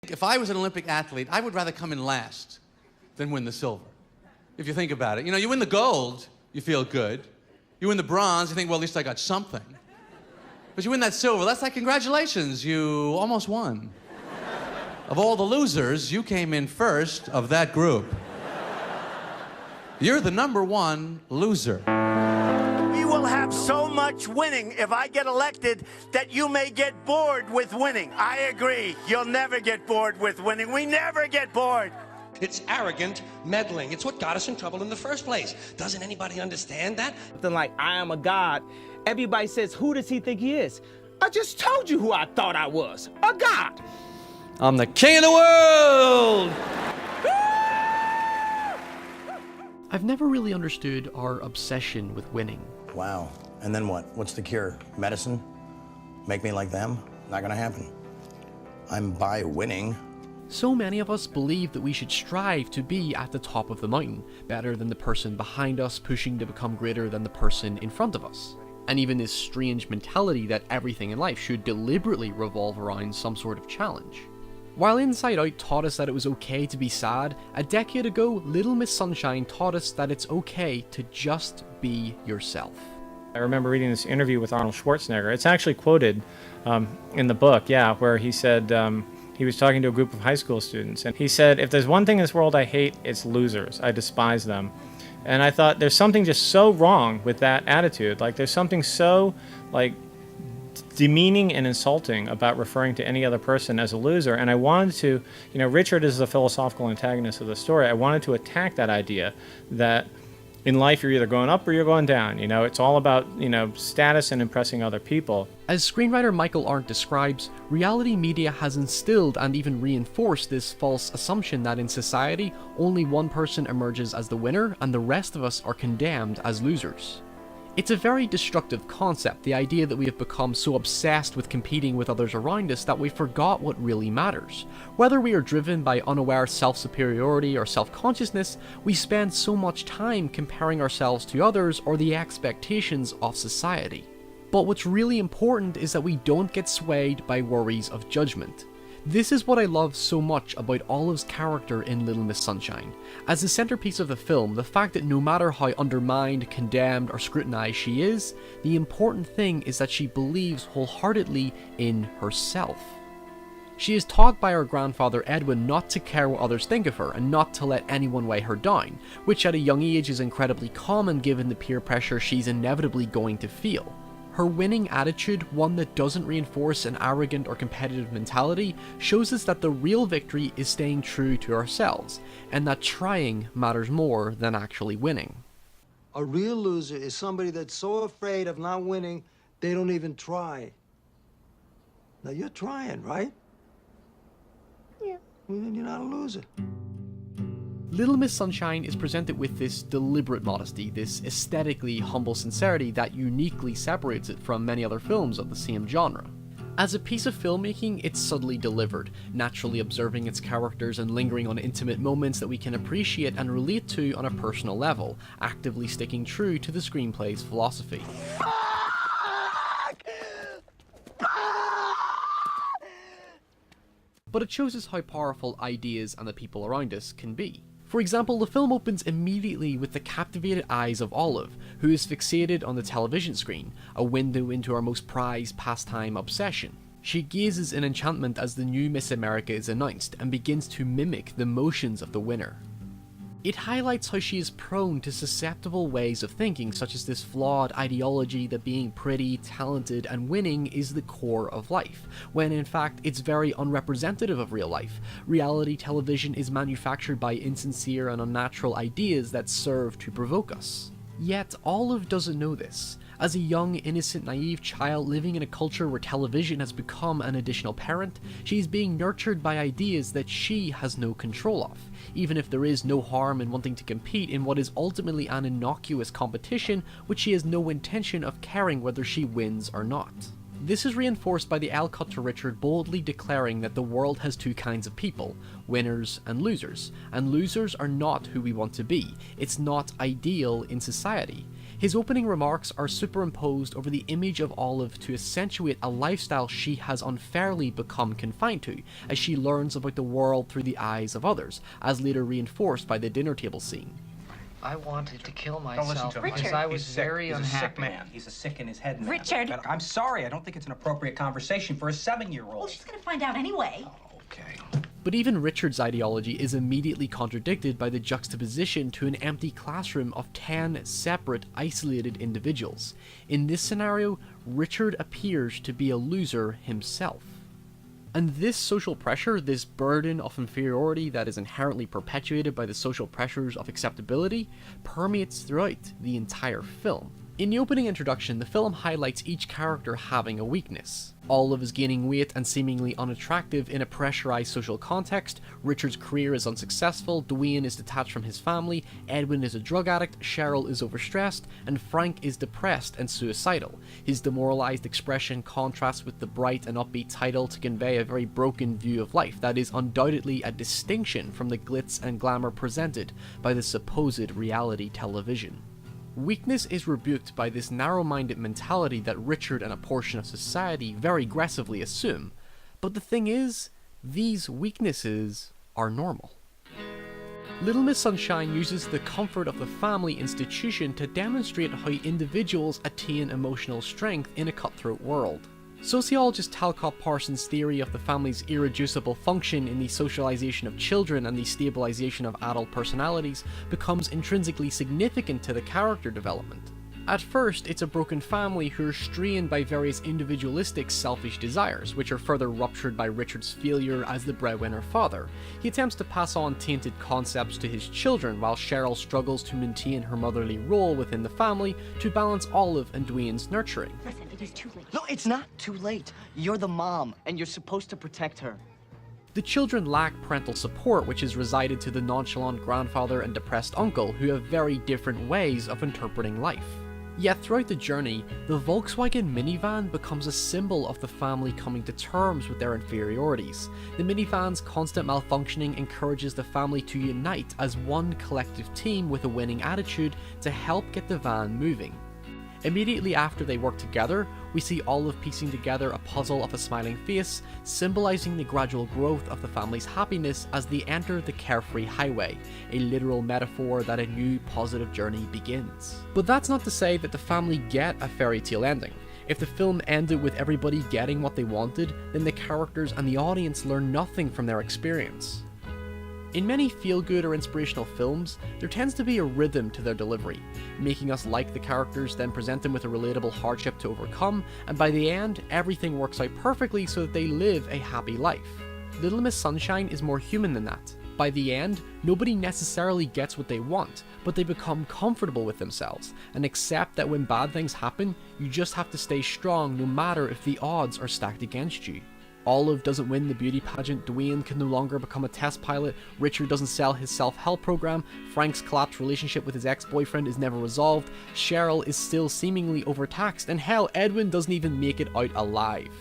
If I was an Olympic athlete, I would rather come in last than win the silver. If you think about it. You know, you win the gold, you feel good. You win the bronze, you think, well, at least I got something. But you win that silver, that's like, congratulations, you almost won. Of all the losers, you came in first of that group. You're the #1 loser. We will have so much winning if I get elected that you may get bored with winning. I agree. You'll never get bored with winning. We never get bored. It's arrogant meddling. It's what got us in trouble in the first place. Doesn't anybody understand that? Something like, I am a god. Everybody says, who does he think he is? I just told you who I thought I was. A god. I'm the king of the world! I've never really understood our obsession with winning. Wow. And then what? What's the cure? Medicine? Make me like them? Not gonna happen. I'm by winning. So many of us believe that we should strive to be at the top of the mountain, better than the person behind us, pushing to become greater than the person in front of us. And even this strange mentality that everything in life should deliberately revolve around some sort of challenge. While Inside Out taught us that it was okay to be sad, a decade ago, Little Miss Sunshine taught us that it's okay to just be yourself. I remember reading this interview with Arnold Schwarzenegger. It's actually quoted in the book, where he said, he was talking to a group of high school students, and he said, if there's one thing in this world I hate, it's losers. I despise them. And I thought, there's something just so wrong with that attitude. Like, there's something so, like, demeaning and insulting about referring to any other person as a loser. And I wanted to, Richard is the philosophical antagonist of the story. I wanted to attack that idea that in life you're either going up or you're going down. It's all about, status and impressing other people. As screenwriter Michael Arndt describes, reality media has instilled and even reinforced this false assumption that in society, only one person emerges as the winner and the rest of us are condemned as losers. It's a very destructive concept, the idea that we have become so obsessed with competing with others around us that we forgot what really matters. Whether we are driven by unaware self-superiority or self-consciousness, we spend so much time comparing ourselves to others or the expectations of society. But what's really important is that we don't get swayed by worries of judgment. This is what I love so much about Olive's character in Little Miss Sunshine. As the centerpiece of the film, the fact that no matter how undermined, condemned, or scrutinized she is, the important thing is that she believes wholeheartedly in herself. She is taught by her grandfather Edwin not to care what others think of her and not to let anyone weigh her down, which at a young age is incredibly common given the peer pressure she's inevitably going to feel. Her winning attitude, one that doesn't reinforce an arrogant or competitive mentality, shows us that the real victory is staying true to ourselves, and that trying matters more than actually winning. A real loser is somebody that's so afraid of not winning, they don't even try. Now you're trying, right? Yeah. Well, then you're not a loser. Little Miss Sunshine is presented with this deliberate modesty, this aesthetically humble sincerity that uniquely separates it from many other films of the same genre. As a piece of filmmaking, it's subtly delivered, naturally observing its characters and lingering on intimate moments that we can appreciate and relate to on a personal level, actively sticking true to the screenplay's philosophy. But it shows us how powerful ideas and the people around us can be. For example, the film opens immediately with the captivated eyes of Olive, who is fixated on the television screen, a window into our most prized pastime obsession. She gazes in enchantment as the new Miss America is announced and begins to mimic the motions of the winner. It highlights how she is prone to susceptible ways of thinking, such as this flawed ideology that being pretty, talented, and winning is the core of life, when in fact it's very unrepresentative of real life. Reality television is manufactured by insincere and unnatural ideas that serve to provoke us. Yet Olive doesn't know this. As a young, innocent, naive child living in a culture where television has become an additional parent, she is being nurtured by ideas that she has no control of, even if there is no harm in wanting to compete in what is ultimately an innocuous competition which she has no intention of caring whether she wins or not. This is reinforced by the L cut to Richard boldly declaring that the world has two kinds of people, winners and losers are not who we want to be. It's not ideal in society. His opening remarks are superimposed over the image of Olive to accentuate a lifestyle she has unfairly become confined to, as she learns about the world through the eyes of others, as later reinforced by the dinner table scene. I wanted to kill Don't listen myself to him. because I was He's sick. very He's unhappy. a sick man. He's a sick in his head man. Richard. But I'm sorry. I don't think it's an appropriate conversation for a 7-year-old. Well, she's gonna find out anyway. Okay. But even Richard's ideology is immediately contradicted by the juxtaposition to an empty classroom of 10 separate, isolated individuals. In this scenario, Richard appears to be a loser himself. And this social pressure, this burden of inferiority that is inherently perpetuated by the social pressures of acceptability, permeates throughout the entire film. In the opening introduction, the film highlights each character having a weakness. Olive is gaining weight and seemingly unattractive in a pressurized social context, Richard's career is unsuccessful, Dwayne is detached from his family, Edwin is a drug addict, Cheryl is overstressed, and Frank is depressed and suicidal. His demoralized expression contrasts with the bright and upbeat title to convey a very broken view of life that is undoubtedly a distinction from the glitz and glamour presented by the supposed reality television. Weakness is rebuked by this narrow-minded mentality that Richard and a portion of society very aggressively assume, but the thing is, these weaknesses are normal. Little Miss Sunshine uses the comfort of the family institution to demonstrate how individuals attain emotional strength in a cutthroat world. Sociologist Talcott Parsons' theory of the family's irreducible function in the socialization of children and the stabilization of adult personalities becomes intrinsically significant to the character development. At first, it's a broken family who are strained by various individualistic, selfish desires, which are further ruptured by Richard's failure as the breadwinner father. He attempts to pass on tainted concepts to his children, while Cheryl struggles to maintain her motherly role within the family to balance Olive and Dwayne's nurturing. Listen, it is too late. No, it's not too late. You're the mom, and you're supposed to protect her. The children lack parental support, which is resided to the nonchalant grandfather and depressed uncle, who have very different ways of interpreting life. Yet throughout the journey, the Volkswagen minivan becomes a symbol of the family coming to terms with their inferiorities. The minivan's constant malfunctioning encourages the family to unite as one collective team with a winning attitude to help get the van moving. Immediately after they work together, we see Olive piecing together a puzzle of a smiling face, symbolizing the gradual growth of the family's happiness as they enter the carefree highway, a literal metaphor that a new positive journey begins. But that's not to say that the family get a fairy tale ending. If the film ended with everybody getting what they wanted, then the characters and the audience learn nothing from their experience. In many feel-good or inspirational films, there tends to be a rhythm to their delivery, making us like the characters, then present them with a relatable hardship to overcome, and by the end, everything works out perfectly so that they live a happy life. Little Miss Sunshine is more human than that. By the end, nobody necessarily gets what they want, but they become comfortable with themselves, and accept that when bad things happen, you just have to stay strong no matter if the odds are stacked against you. Olive doesn't win the beauty pageant, Dwayne can no longer become a test pilot, Richard doesn't sell his self-help program, Frank's collapsed relationship with his ex-boyfriend is never resolved, Cheryl is still seemingly overtaxed, and hell, Edwin doesn't even make it out alive.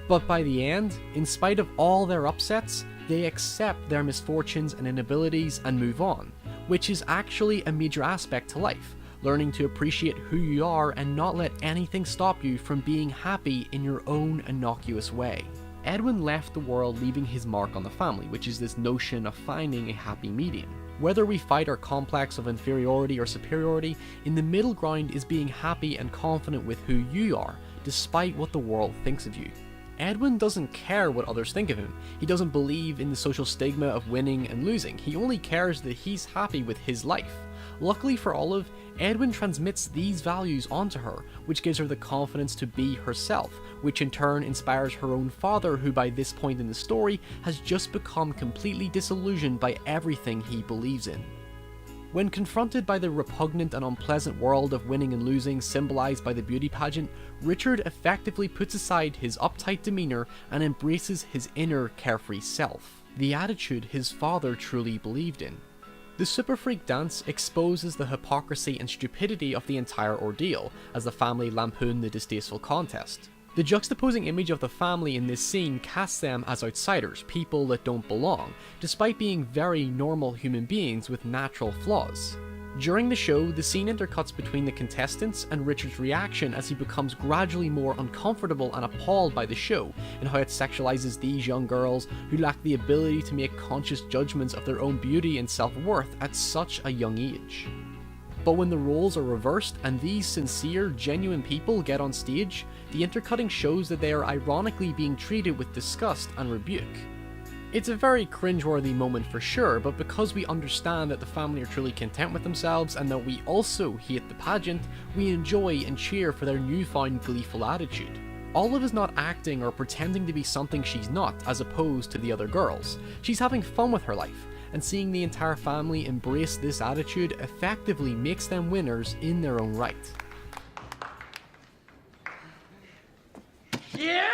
But by the end, in spite of all their upsets, they accept their misfortunes and inabilities and move on, which is actually a major aspect to life, learning to appreciate who you are and not let anything stop you from being happy in your own innocuous way. Edwin left the world leaving his mark on the family, which is this notion of finding a happy medium. Whether we fight our complex of inferiority or superiority, in the middle ground is being happy and confident with who you are, despite what the world thinks of you. Edwin doesn't care what others think of him. He doesn't believe in the social stigma of winning and losing. He only cares that he's happy with his life. Luckily for Olive, Edwin transmits these values onto her, which gives her the confidence to be herself, which in turn inspires her own father, who by this point in the story has just become completely disillusioned by everything he believes in. When confronted by the repugnant and unpleasant world of winning and losing symbolized by the beauty pageant, Richard effectively puts aside his uptight demeanor and embraces his inner carefree self, the attitude his father truly believed in. The Super Freak dance exposes the hypocrisy and stupidity of the entire ordeal, as the family lampoon the distasteful contest. The juxtaposing image of the family in this scene casts them as outsiders, people that don't belong, despite being very normal human beings with natural flaws. During the show, the scene intercuts between the contestants and Richard's reaction as he becomes gradually more uncomfortable and appalled by the show, and how it sexualizes these young girls who lack the ability to make conscious judgments of their own beauty and self-worth at such a young age. But when the roles are reversed and these sincere, genuine people get on stage, the intercutting shows that they are ironically being treated with disgust and rebuke. It's a very cringeworthy moment for sure, but because we understand that the family are truly content with themselves and that we also hate the pageant, we enjoy and cheer for their newfound gleeful attitude. Olive is not acting or pretending to be something she's not, as opposed to the other girls. She's having fun with her life, and seeing the entire family embrace this attitude effectively makes them winners in their own right. Yeah!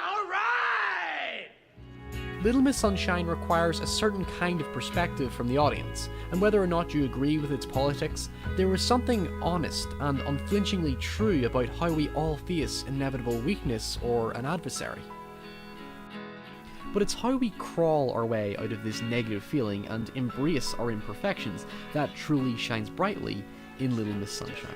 All right! Little Miss Sunshine requires a certain kind of perspective from the audience, and whether or not you agree with its politics, there is something honest and unflinchingly true about how we all face inevitable weakness or an adversary. But it's how we crawl our way out of this negative feeling and embrace our imperfections that truly shines brightly in Little Miss Sunshine.